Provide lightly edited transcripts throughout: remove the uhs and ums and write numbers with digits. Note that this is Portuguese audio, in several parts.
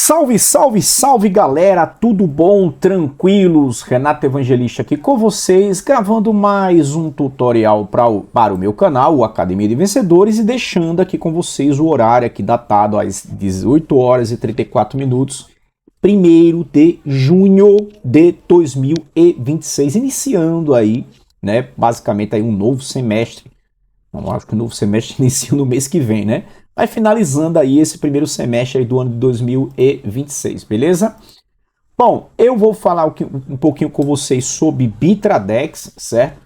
Salve, salve, salve galera, tudo bom, tranquilos? Renato Evangelista aqui com vocês, gravando mais um tutorial para o meu canal, o Academia de Vencedores, e deixando aqui com vocês o horário aqui datado às 18 horas e 34 minutos, 1º de junho de 2026, iniciando aí, né, basicamente aí um novo semestre. Não, acho que o novo semestre inicia no mês que vem, né? Vai finalizando aí esse primeiro semestre aí do ano de 2026, beleza? Bom, eu vou falar um pouquinho com vocês sobre Bitradex, certo?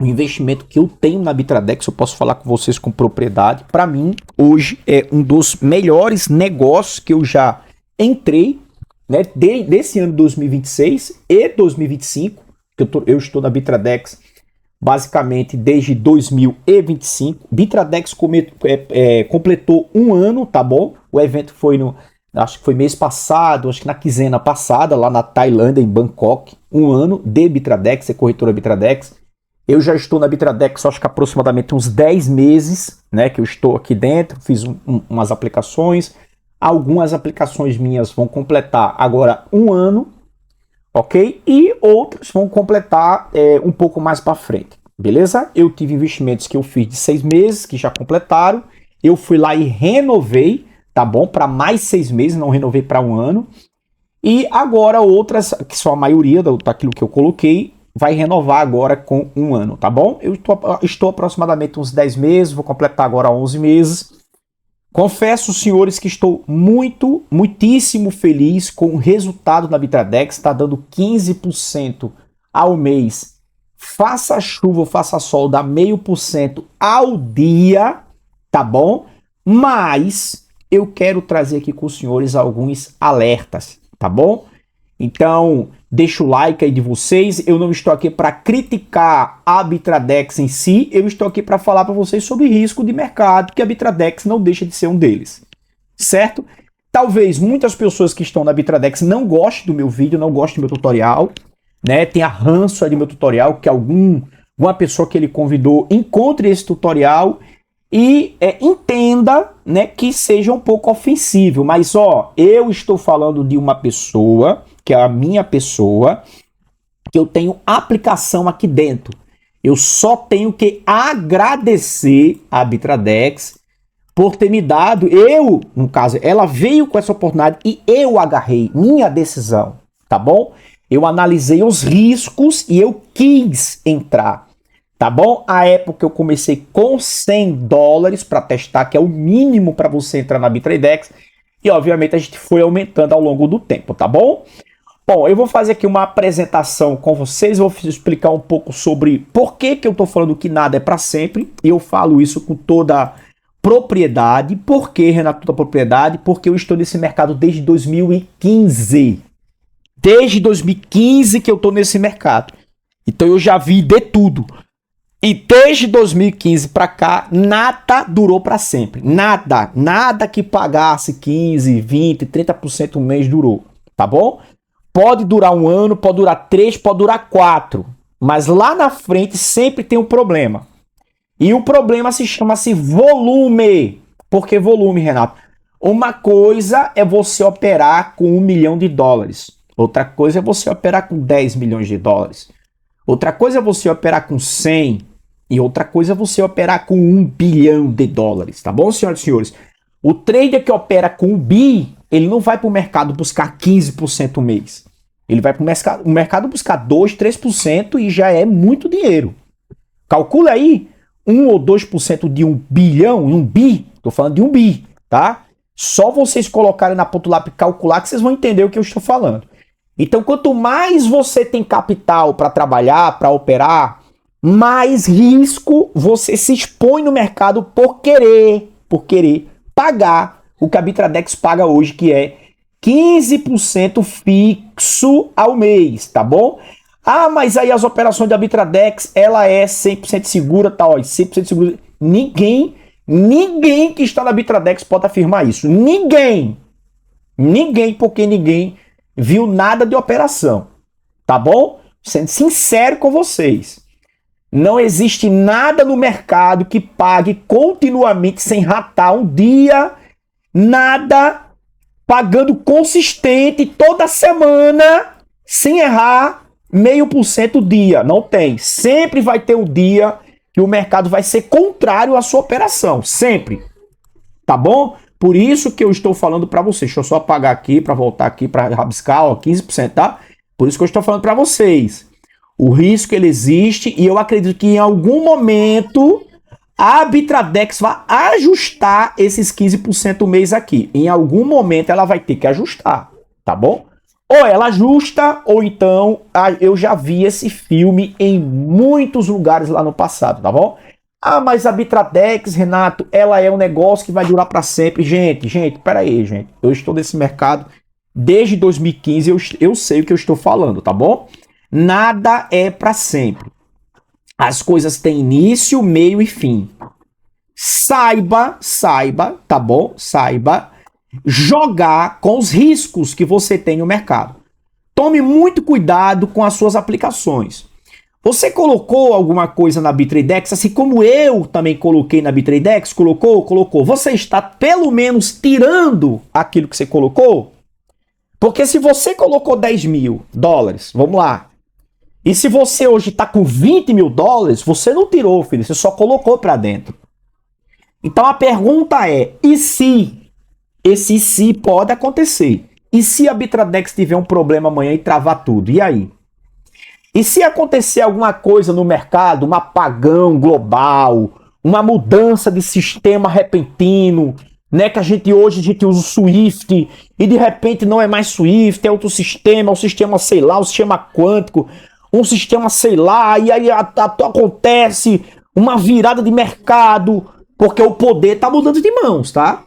O investimento que eu tenho na Bitradex, eu posso falar com vocês com propriedade. Para mim, hoje é um dos melhores negócios que eu já entrei, né? Desse ano de 2026 e 2025, que eu estou na Bitradex basicamente desde 2025. Bitradex completou um ano, tá bom? O evento foi acho que foi mês passado, acho que na quinzena passada, lá na Tailândia, em Bangkok. Um ano de Bitradex, é corretora Bitradex. Eu já estou na Bitradex, acho que aproximadamente uns 10 meses, né, que eu estou aqui dentro, fiz umas aplicações. Algumas aplicações minhas vão completar agora um ano, ok? E outros vão completar um pouco mais para frente, beleza? Eu tive investimentos que eu fiz de 6 meses, que já completaram. Eu fui lá e renovei, tá bom? Para mais 6 meses, não renovei para um ano. E agora outras, que são a maioria daquilo que eu coloquei, vai renovar agora com um ano, tá bom? Eu estou aproximadamente uns 10 meses, vou completar agora 11 meses. Confesso, senhores, que estou muitíssimo feliz com o resultado da Bitradex. Está dando 15% ao mês. Faça chuva ou faça sol, dá 0,5% ao dia, tá bom? Mas eu quero trazer aqui com os senhores alguns alertas, tá bom? Então, deixa o like aí de vocês. Eu não estou aqui para criticar a Bitradex em si, eu estou aqui para falar para vocês sobre risco de mercado, que a Bitradex não deixa de ser um deles, certo? Talvez muitas pessoas que estão na Bitradex não gostem do meu vídeo, não gostem do meu tutorial, né? Tenha ranço aí do meu tutorial, que alguma pessoa que ele convidou encontre esse tutorial e entenda, né, que seja um pouco ofensivo. Mas, ó, eu estou falando de uma pessoa, que é a minha pessoa, que eu tenho aplicação aqui dentro. Eu só tenho que agradecer a Bitradex por ter me dado, no caso, ela veio com essa oportunidade e eu agarrei minha decisão, tá bom? Eu analisei os riscos e eu quis entrar, tá bom? A época eu comecei com $100 para testar, que é o mínimo para você entrar na Bitradex, e obviamente a gente foi aumentando ao longo do tempo, tá bom? Bom, eu vou fazer aqui uma apresentação com vocês, vou explicar um pouco sobre por que eu estou falando que nada é para sempre, e eu falo isso com toda propriedade. Por que, Renato, toda propriedade? Porque eu estou nesse mercado desde 2015. Desde 2015 que eu estou nesse mercado. Então eu já vi de tudo. E desde 2015 para cá, nada durou para sempre. Nada que pagasse 15, 20, 30% um mês durou, tá bom? Pode durar um ano, pode durar 3, pode durar 4. Mas lá na frente sempre tem um problema. E o problema chama-se volume. Por que volume, Renato? Uma coisa é você operar com $1 milhão. Outra coisa é você operar com 10 milhões de dólares. Outra coisa é você operar com 100. E outra coisa é você operar com $1 bilhão, tá bom, senhoras e senhores? O trader que opera com 1 bi, ele não vai para o mercado buscar 15% um mês. Ele vai para o mercado buscar 2, 3% e já é muito dinheiro. Calcula aí 1 ou 2% de 1 bilhão, 1 bi, estou falando de 1 bi, tá? Só vocês colocarem na ponta do lápis e calcular que vocês vão entender o que eu estou falando. Então, quanto mais você tem capital para trabalhar, para operar, mais risco você se expõe no mercado por querer pagar o que a Bitradex paga hoje, que é 15% fixo ao mês, tá bom? Ah, mas aí as operações da Bitradex, ela é 100% segura, tá? Ó, 100% segura. Ninguém que está na Bitradex pode afirmar isso. Ninguém, porque ninguém viu nada de operação, tá bom? Sendo sincero com vocês. Não existe nada no mercado que pague continuamente sem ratar um dia, nada pagando consistente toda semana, sem errar, 0,5% dia. Não tem. Sempre vai ter um dia que o mercado vai ser contrário à sua operação. Sempre. Tá bom? Por isso que eu estou falando para vocês. Deixa eu só apagar aqui para voltar aqui para rabiscar, ó, 15%, tá? Por isso que eu estou falando para vocês. O risco, ele existe e eu acredito que em algum momento a Bitradex vai ajustar esses 15% mês aqui. Em algum momento ela vai ter que ajustar, tá bom? Ou ela ajusta, ou então eu já vi esse filme em muitos lugares lá no passado, tá bom? Ah, mas a Bitradex, Renato, ela é um negócio que vai durar para sempre. Gente, peraí, gente. Eu estou nesse mercado desde 2015, eu sei o que eu estou falando, tá bom? Nada é para sempre. As coisas têm início, meio e fim. Saiba, tá bom? Saiba jogar com os riscos que você tem no mercado. Tome muito cuidado com as suas aplicações. Você colocou alguma coisa na Bitradex, assim como eu também coloquei na Bitradex? Colocou. Você está pelo menos tirando aquilo que você colocou? Porque se você colocou 10 mil dólares, vamos lá, e se você hoje está com 20 mil dólares, você não tirou, filho, você só colocou para dentro. Então a pergunta é, e se? Esse se pode acontecer. E se a Bitradex tiver um problema amanhã e travar tudo? E aí? E se acontecer alguma coisa no mercado, um apagão global, uma mudança de sistema repentino, né, que hoje a gente usa o Swift e de repente não é mais Swift, é outro sistema, é um sistema, sei lá, um sistema quântico, um sistema, sei lá, e aí acontece uma virada de mercado, porque o poder tá mudando de mãos, tá?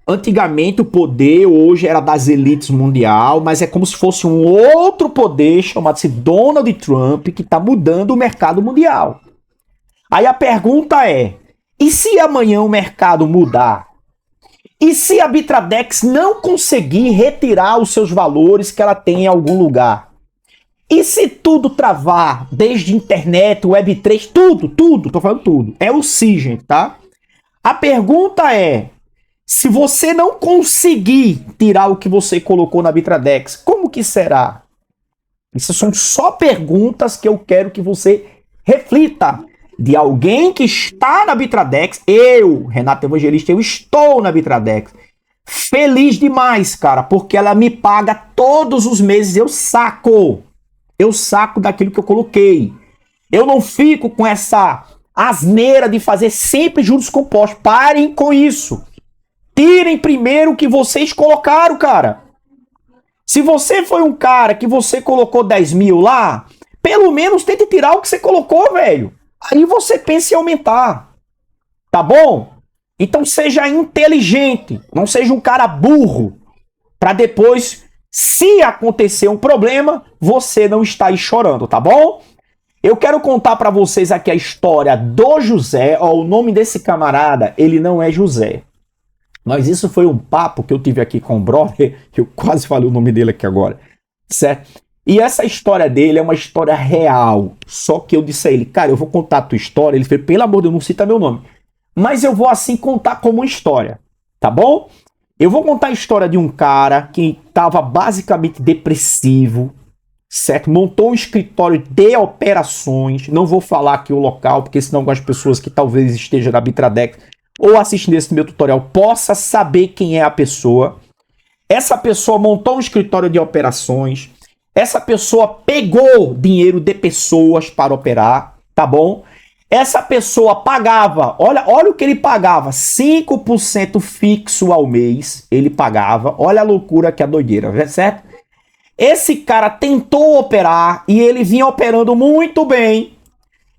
Antigamente o poder hoje era das elites mundial, mas é como se fosse um outro poder chamado-se Donald Trump que tá mudando o mercado mundial. Aí a pergunta é, e se amanhã o mercado mudar? E se a Bitradex não conseguir retirar os seus valores que ela tem em algum lugar? E se tudo travar, desde internet, Web3, tudo, tô falando tudo. É o si, gente, tá? A pergunta é, se você não conseguir tirar o que você colocou na Bitradex, como que será? Essas são só perguntas que eu quero que você reflita. De alguém que está na Bitradex, eu, Renato Evangelista, eu estou na Bitradex. Feliz demais, cara, porque ela me paga todos os meses, eu saco daquilo que eu coloquei. Eu não fico com essa asneira de fazer sempre juros compostos. Parem com isso. Tirem primeiro o que vocês colocaram, cara. Se você foi um cara que você colocou 10 mil lá, pelo menos tente tirar o que você colocou, velho. Aí você pensa em aumentar. Tá bom? Então seja inteligente. Não seja um cara burro. Para depois, se acontecer um problema, você não está aí chorando, tá bom? Eu quero contar para vocês aqui a história do José. Ó, o nome desse camarada, ele não é José. Mas isso foi um papo que eu tive aqui com o brother. Eu quase falei o nome dele aqui agora. Certo? E essa história dele é uma história real. Só que eu disse a ele, cara, eu vou contar a tua história. Ele falou, pelo amor de Deus, não cita meu nome. Mas eu vou assim contar como uma história. Tá bom? Eu vou contar a história de um cara que estava basicamente depressivo. Certo? Montou um escritório de operações. Não vou falar aqui o local, porque senão algumas pessoas que talvez estejam na Bitradex ou assistindo esse meu tutorial possa saber quem é a pessoa. Essa pessoa montou um escritório de operações. Essa pessoa pegou dinheiro de pessoas para operar, tá bom? Essa pessoa pagava, olha o que ele pagava, 5% fixo ao mês, ele pagava. Olha a loucura que é a doideira, certo? Esse cara tentou operar e ele vinha operando muito bem.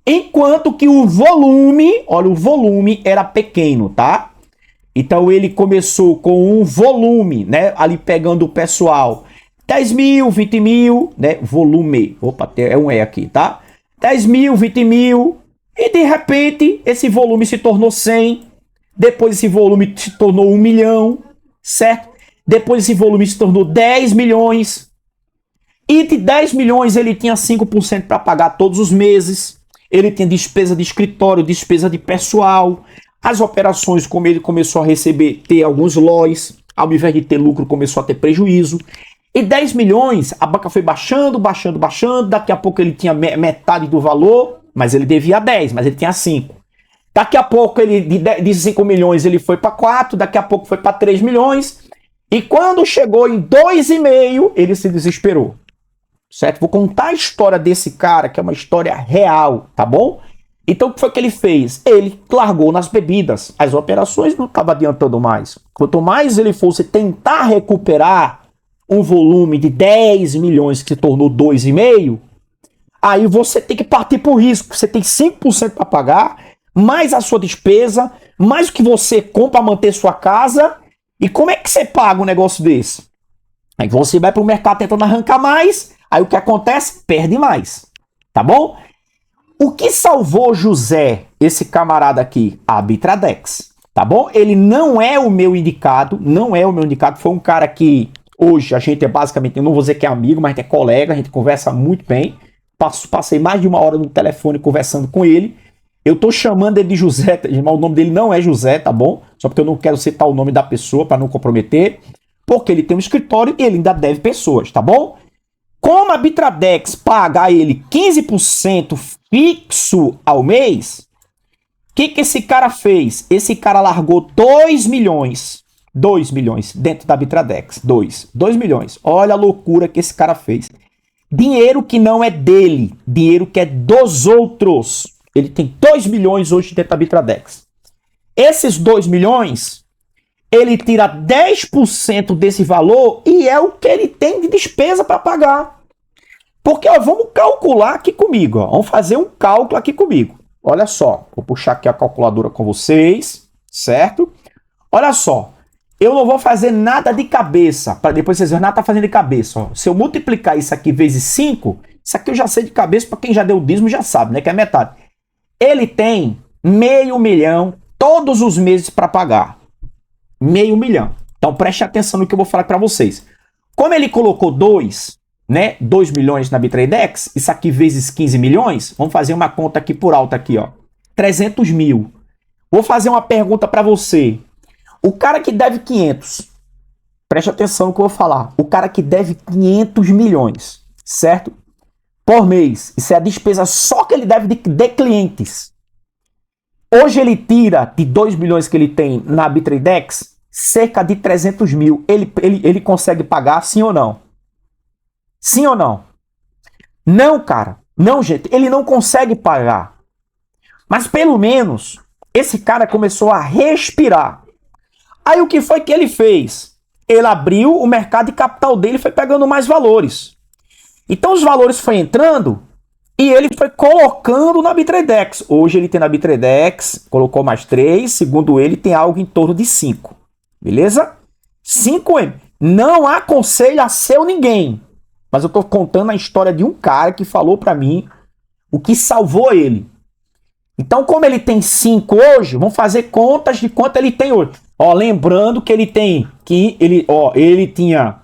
Enquanto que o volume, olha, o volume era pequeno, tá? Então ele começou com um volume, né? Ali pegando o pessoal. 10 mil, 20 mil, né? Volume. Opa, é um E aqui, tá? 10 mil, 20 mil. E de repente esse volume se tornou 100. Depois esse volume se tornou 1 milhão, certo? Depois esse volume se tornou 10 milhões. E de 10 milhões ele tinha 5% para pagar todos os meses. Ele tinha despesa de escritório, despesa de pessoal. As operações, como ele começou a receber, ter alguns lotes, ao invés de ter lucro, começou a ter prejuízo. E 10 milhões, a banca foi baixando, daqui a pouco ele tinha metade do valor, mas ele devia 10, mas ele tinha 5. Daqui a pouco, ele de 5 milhões, ele foi para 4, daqui a pouco foi para 3 milhões, e quando chegou em 2,5, ele se desesperou. Certo? Vou contar a história desse cara, que é uma história real, tá bom? Então, o que foi que ele fez? Ele largou nas bebidas. As operações não estavam adiantando mais. Quanto mais ele fosse tentar recuperar um volume de 10 milhões que se tornou 2,5, aí você tem que partir para o risco. Você tem 5% para pagar, mais a sua despesa, mais o que você compra para manter sua casa. E como é que você paga um negócio desse? Aí você vai para o mercado tentando arrancar mais, aí o que acontece? Perde mais. Tá bom? O que salvou José, esse camarada aqui? A Bitradex. Tá bom? Ele não é o meu indicado, foi um cara que hoje a gente é basicamente, eu não vou dizer que é amigo, mas é colega, a gente conversa muito bem. Passei mais de 1 hora no telefone conversando com ele. Eu tô chamando ele de José, o nome dele não é José, tá bom? Só porque eu não quero citar o nome da pessoa para não comprometer, porque ele tem um escritório e ele ainda deve pessoas, tá bom? Como a Bitradex paga a ele 15% fixo ao mês, o que esse cara fez? Esse cara largou 2 milhões dentro da Bitradex. 2 milhões. Olha a loucura que esse cara fez. Dinheiro que não é dele, dinheiro que é dos outros. Ele tem 2 milhões hoje dentro da Bitradex. Esses 2 milhões, ele tira 10% desse valor e é o que ele tem de despesa para pagar. Porque, ó, vamos calcular aqui comigo. Ó. Vamos fazer um cálculo aqui comigo. Olha só, vou puxar aqui a calculadora com vocês, certo? Olha só, eu não vou fazer nada de cabeça, para depois vocês verem, nada tá fazendo de cabeça. Ó. Se eu multiplicar isso aqui vezes 5, isso aqui eu já sei de cabeça, para quem já deu dízimo já sabe, né? Que é metade. Ele tem 500 mil todos os meses para pagar. 500 mil. Então preste atenção no que eu vou falar para vocês. Como ele colocou 2 milhões na Bitradex, isso aqui vezes 15 milhões, vamos fazer uma conta aqui por alto aqui, ó. 300 mil. Vou fazer uma pergunta para você. O cara que deve 500, preste atenção no que eu vou falar. O cara que deve 500 milhões, certo? Por mês. Isso é a despesa só que ele deve de clientes. Hoje ele tira de 2 milhões que ele tem na Bitradex cerca de 300 mil. Ele consegue pagar, sim ou não? Sim ou não? Não, cara. Não, gente. Ele não consegue pagar. Mas pelo menos esse cara começou a respirar. Aí o que foi que ele fez? Ele abriu o mercado de capital dele e foi pegando mais valores. Então os valores foram entrando e ele foi colocando na Bitradex. Hoje ele tem na Bitradex, colocou mais 3, segundo ele tem algo em torno de 5. Beleza? 5M. Não aconselho a ser ninguém. Mas eu tô contando a história de um cara que falou pra mim o que salvou ele. Então, como ele tem 5 hoje, vamos fazer contas de quanto ele tem hoje. Ó, lembrando que ele tem ele tinha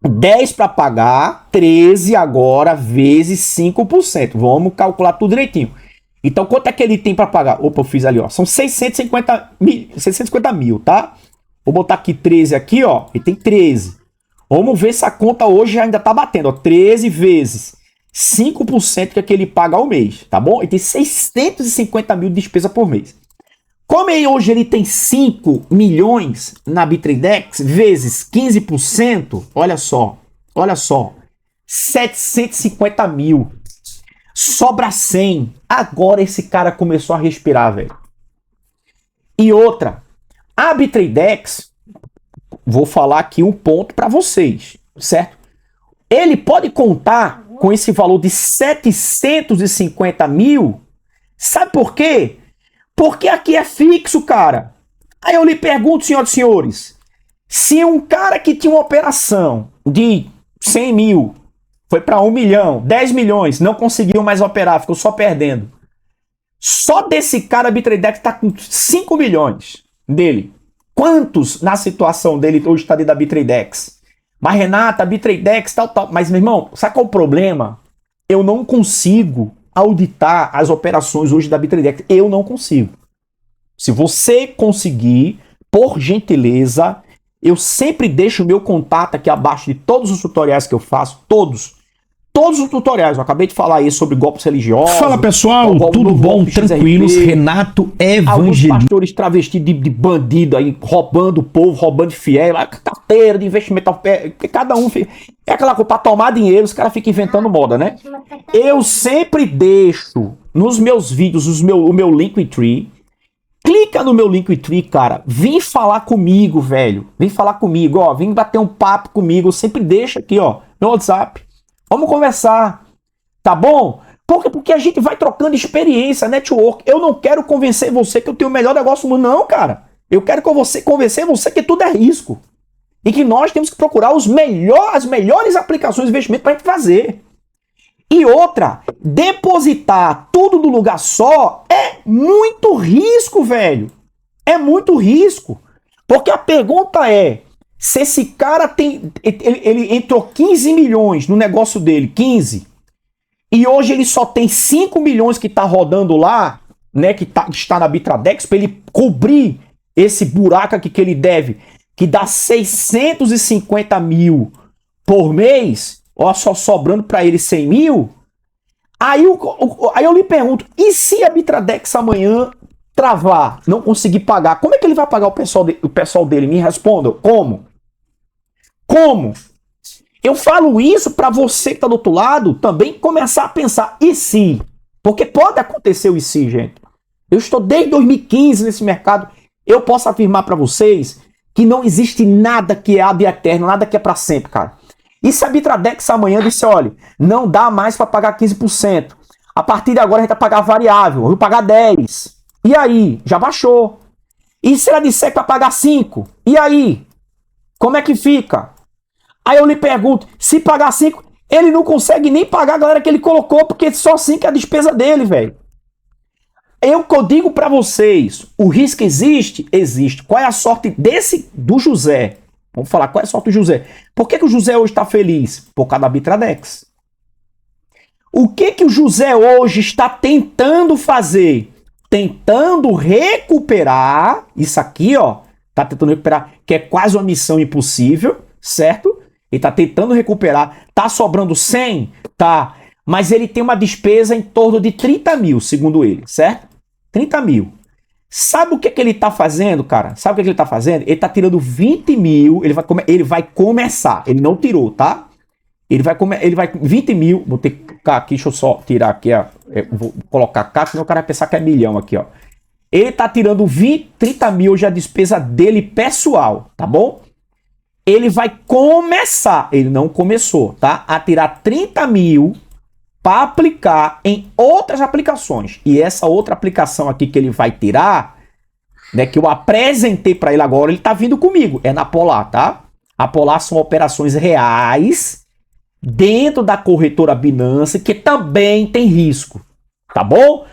10 para pagar, 13 agora vezes 5%. Vamos calcular tudo direitinho. Então, quanto é que ele tem para pagar? Opa, eu fiz ali, ó. São 650 mil, tá? Vou botar aqui 13 aqui, ó. E tem 13. Vamos ver se a conta hoje ainda tá batendo, ó. 13 vezes 5% que ele paga ao mês, tá bom? E tem 650 mil de despesa por mês. Como hoje ele tem 5 milhões na Bitradex, vezes 15%, olha só, 750 mil. Sobra 100. Agora esse cara começou a respirar, velho. E outra, a Bitradex, vou falar aqui um ponto para vocês, certo? Ele pode contar com esse valor de 750 mil, sabe por quê? Porque aqui é fixo, cara. Aí eu lhe pergunto, senhoras e senhores, se um cara que tinha uma operação de 100 mil foi para 1 milhão, 10 milhões, não conseguiu mais operar, ficou só perdendo. Só desse cara a Bitradex está com 5 milhões dele. Quantos na situação dele hoje está dentro da Bitradex? Mas Renata, a Bitradex, tal. Mas, meu irmão, sabe qual é o problema? Eu não consigo auditar as operações hoje da Bitradex. Eu não consigo. Se você conseguir, por gentileza, Eu sempre deixo o meu contato aqui abaixo de todos os tutoriais que eu faço, todos os tutoriais. Eu acabei de falar aí sobre golpes religiosos. Fala pessoal, tudo bom? Tranquilos? Renato Evangelista. Alguns pastores travestidos de bandido aí, roubando o povo, roubando fiel, carteira de investimento, porque cada um é aquela coisa pra tomar dinheiro, os caras ficam inventando moda, né? Eu sempre deixo nos meus vídeos o meu Linktree. Clica no meu Linktree, cara. Vem falar comigo, velho. Vem falar comigo, ó. Vem bater um papo comigo. Eu sempre deixo aqui, ó, no WhatsApp. Vamos conversar, tá bom? Porque a gente vai trocando experiência, network. Eu não quero convencer você que eu tenho o melhor negócio do mundo, não, cara. Eu quero convencer você que tudo é risco. E que nós temos que procurar as melhores aplicações de investimento para a gente fazer. E outra, depositar tudo no lugar só é muito risco, velho. É muito risco. Porque a pergunta é, se esse cara ele entrou 15 milhões no negócio dele, 15, e hoje ele só tem 5 milhões que tá rodando lá, né, que está na Bitradex, para ele cobrir esse buraco aqui que ele deve, que dá 650 mil por mês, ó, só sobrando para ele 100 mil, aí eu lhe pergunto, e se a Bitradex amanhã travar, não conseguir pagar, como é que ele vai pagar o pessoal dele? Me respondam, como? Como? Eu falo isso para você que está do outro lado também começar a pensar, e se? Porque pode acontecer o e se, gente. Eu estou desde 2015 nesse mercado, eu posso afirmar para vocês que não existe nada que é ad eterno, nada que é para sempre, cara. E se a Bitradex amanhã disse, olha, não dá mais para pagar 15%. A partir de agora a gente vai pagar variável, eu vou pagar 10%. E aí? Já baixou. E se ela disser que vai pagar 5%? E aí? Como é que fica? Aí eu lhe pergunto, se pagar 5%, ele não consegue nem pagar a galera que ele colocou, porque só 5% é a despesa dele, velho. Eu digo para vocês, o risco existe? Existe. Qual é a sorte do José? Vamos falar, qual é a sorte do José? Por que o José hoje está feliz? Por causa da Bitradex. O que o José hoje está tentando fazer? Tentando recuperar, isso aqui, ó, tá tentando recuperar, que é quase uma missão impossível, certo? Ele tá tentando recuperar, tá sobrando 100? Tá, mas ele tem uma despesa em torno de 30 mil, segundo ele, certo? 30 mil. Sabe o que ele tá fazendo, cara? Sabe o que ele tá fazendo? Ele tá tirando 20 mil, ele vai começar, ele não tirou, tá? Ele vai 20 mil, vou ter que colocar aqui, deixa eu só tirar aqui, ó, vou colocar cá, senão o cara vai pensar que é milhão aqui, ó. Ele tá tirando 30 mil já a despesa dele pessoal, tá bom? Ele vai começar, ele não começou, tá? A tirar 30 mil para aplicar em outras aplicações. E essa outra aplicação aqui que ele vai tirar, né, que eu apresentei para ele agora, ele tá vindo comigo, é na Polar, tá? A Polar são operações reais dentro da corretora Binance, que também tem risco, tá bom?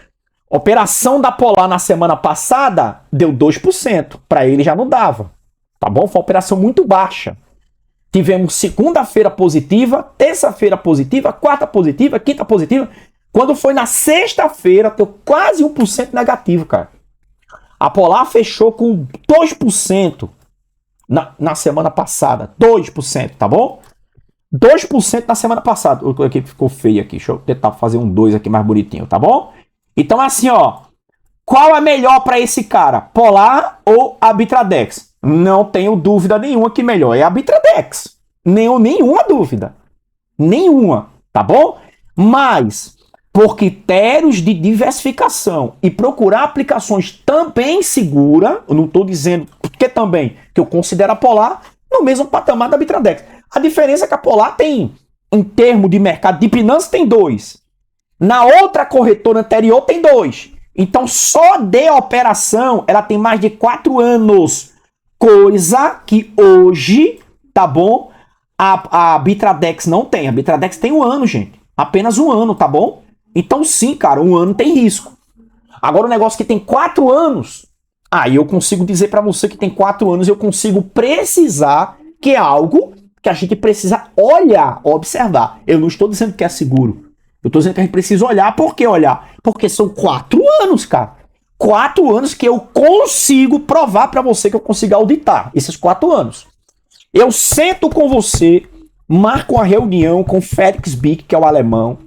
Operação da Polar na semana passada deu 2%, para ele já não dava, tá bom? Foi uma operação muito baixa. Tivemos segunda-feira positiva, terça-feira positiva, quarta positiva, quinta positiva. Quando foi na sexta-feira, deu quase 1% negativo, cara. A Polar fechou com 2% na semana passada. 2%, tá bom? 2% na semana passada. O aqui ficou feio aqui. Deixa eu tentar fazer um 2 aqui mais bonitinho, tá bom? Então, assim, ó. Qual é melhor para esse cara? Polar ou a Bitradex? Não tenho dúvida nenhuma que melhor é a Bitradex. Nenhuma dúvida. Nenhuma, tá bom? Mas, por critérios de diversificação e procurar aplicações também seguras, eu não estou dizendo que também, que eu considero a Polar no mesmo patamar da Bitradex. A diferença é que a Polar tem, em termos de mercado de Binance, tem 2. Na outra corretora anterior tem 2. Então, só de operação, ela tem mais de 4 anos. Coisa que hoje, tá bom? A Bitradex não tem. A Bitradex tem 1 ano, gente. Apenas 1 ano, tá bom? Então, sim, cara, 1 ano tem risco. Agora, o negócio que tem 4 anos, aí eu consigo dizer para você que tem 4 anos, eu consigo precisar que é algo que a gente precisa olhar, observar. Eu não estou dizendo que é seguro. Eu estou dizendo que a gente precisa olhar. Por que olhar? Porque são 4 anos, cara. 4 anos que eu consigo provar para você que eu consigo auditar. Esses 4 anos. Eu sento com você, marco uma reunião com o Félix Bick, que é o alemão,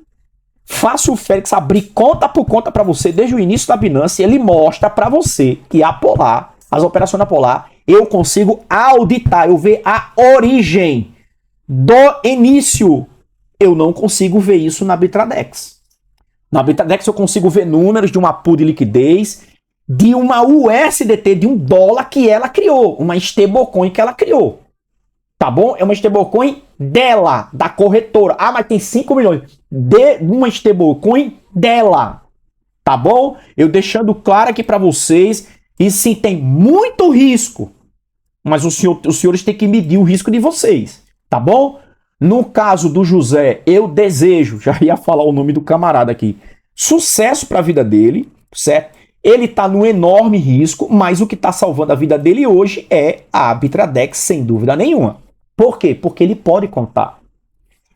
faço o Félix abrir conta por conta para você desde o início da Binance, e ele mostra para você que a Polar, as operações da Polar, eu consigo auditar, eu ver a origem do início. Eu não consigo ver isso na Bitradex. Na Bitradex eu consigo ver números de uma pool de liquidez, de uma USDT, de $1 que ela criou, uma stablecoin que ela criou. Tá bom? É uma stablecoin dela, da corretora. Ah, mas tem 5 milhões. De uma stablecoin dela. Tá bom? Eu deixando claro aqui para vocês. E sim, tem muito risco. Mas os senhores têm que medir o risco de vocês. Tá bom? No caso do José, eu desejo, já ia falar o nome do camarada aqui, sucesso para a vida dele, certo? Ele tá num enorme risco, mas o que tá salvando a vida dele hoje é a Bitradex, sem dúvida nenhuma. Por quê? Porque ele pode contar.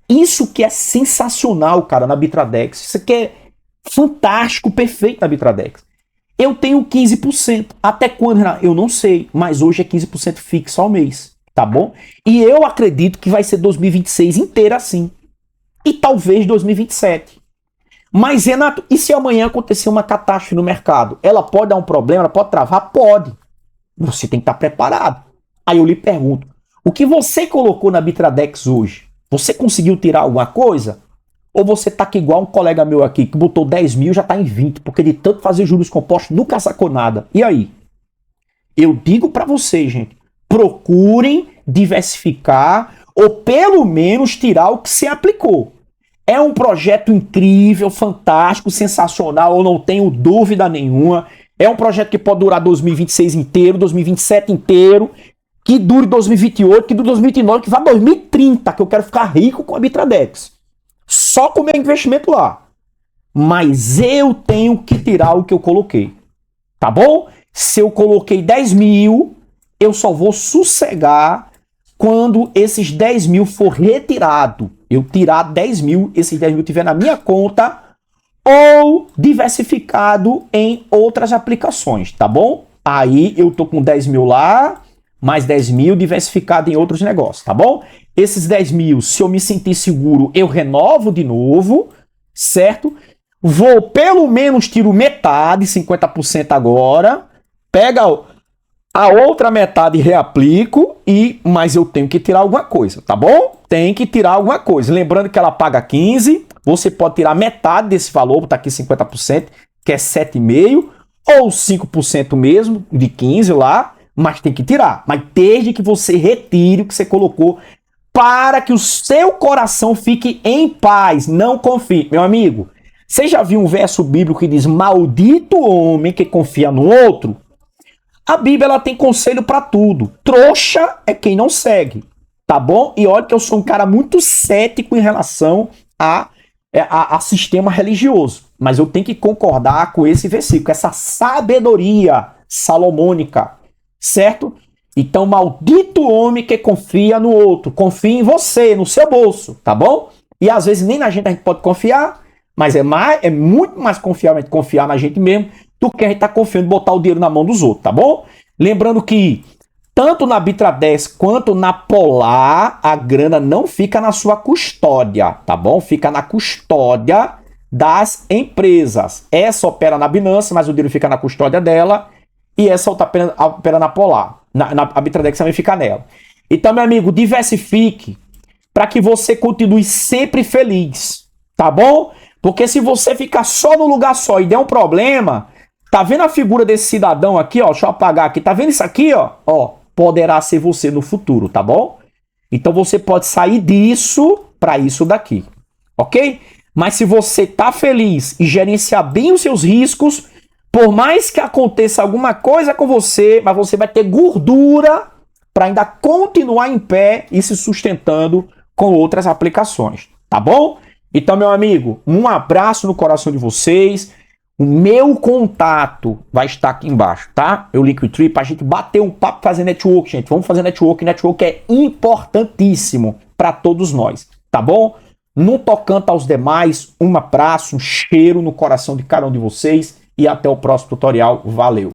Isso que é sensacional, cara, na Bitradex. Isso que é fantástico, perfeito na Bitradex. Eu tenho 15%. Até quando, Renato? Eu não sei, mas hoje é 15% fixo ao mês, tá bom? E eu acredito que vai ser 2026 inteira assim. E talvez 2027. Mas, Renato, e se amanhã acontecer uma catástrofe no mercado? Ela pode dar um problema, ela pode travar? Pode. Você tem que estar preparado. Aí eu lhe pergunto, o que você colocou na Bitradex hoje, você conseguiu tirar alguma coisa? Ou você tá aqui igual um colega meu aqui, que botou 10 mil e já tá em 20, porque de tanto fazer juros compostos nunca sacou nada. E aí? Eu digo para vocês, gente, procurem diversificar ou pelo menos tirar o que você aplicou. É um projeto incrível, fantástico, sensacional, eu não tenho dúvida nenhuma. É um projeto que pode durar 2026 inteiro, 2027 inteiro, que dure 2028, que dure 2029, que vá 2030, que eu quero ficar rico com a Bitradex. Só com o meu investimento lá. Mas eu tenho que tirar o que eu coloquei. Tá bom? Se eu coloquei 10 mil, eu só vou sossegar quando esses 10 mil for retirado. Eu tirar 10 mil, esses 10 mil estiver na minha conta ou diversificado em outras aplicações, tá bom? Aí eu tô com 10 mil lá, mais 10 mil diversificado em outros negócios, tá bom? Esses 10 mil, se eu me sentir seguro, eu renovo de novo, certo? Vou pelo menos tiro metade, 50% agora, pega a outra metade e reaplico, mas eu tenho que tirar alguma coisa, tá bom? Tem que tirar alguma coisa. Lembrando que ela paga 15, você pode tirar metade desse valor, botar aqui 50%, que é 7,5, ou 5% mesmo, de 15 lá, mas tem que tirar. Mas desde que você retire o que você colocou, para que o seu coração fique em paz, não confie. Meu amigo, você já viu um verso bíblico que diz, maldito o homem que confia no outro? A Bíblia ela tem conselho para tudo. Trouxa é quem não segue, tá bom? E olha que eu sou um cara muito cético em relação a sistema religioso. Mas eu tenho que concordar com esse versículo, essa sabedoria salomônica, certo? Então, maldito homem que confia no outro. Confia em você, no seu bolso, tá bom? E às vezes nem na gente a gente pode confiar, mas é muito mais confiável confiar na gente mesmo do que a gente tá confiando em botar o dinheiro na mão dos outros, tá bom? Lembrando que tanto na Bitradex quanto na Polar, a grana não fica na sua custódia, tá bom? Fica na custódia das empresas. Essa opera na Binance, mas o dinheiro fica na custódia dela, e essa outra opera na Polar. A Bitradex também fica nela. Então, meu amigo, diversifique para que você continue sempre feliz, tá bom? Porque se você ficar só no lugar só e der um problema, tá vendo a figura desse cidadão aqui, ó? Deixa eu apagar aqui. Tá vendo isso aqui, ó? Ó, poderá ser você no futuro, tá bom? Então você pode sair disso para isso daqui, ok? Mas se você tá feliz e gerenciar bem os seus riscos, por mais que aconteça alguma coisa com você, mas você vai ter gordura para ainda continuar em pé e se sustentando com outras aplicações, tá bom? Então, meu amigo, um abraço no coração de vocês. O meu contato vai estar aqui embaixo, tá? Eu Liquidtree pra gente bater um papo, fazer network, gente. Vamos fazer network. Network é importantíssimo para todos nós, tá bom? No tocante aos demais, um abraço, um cheiro no coração de cada um de vocês e até o próximo tutorial. Valeu!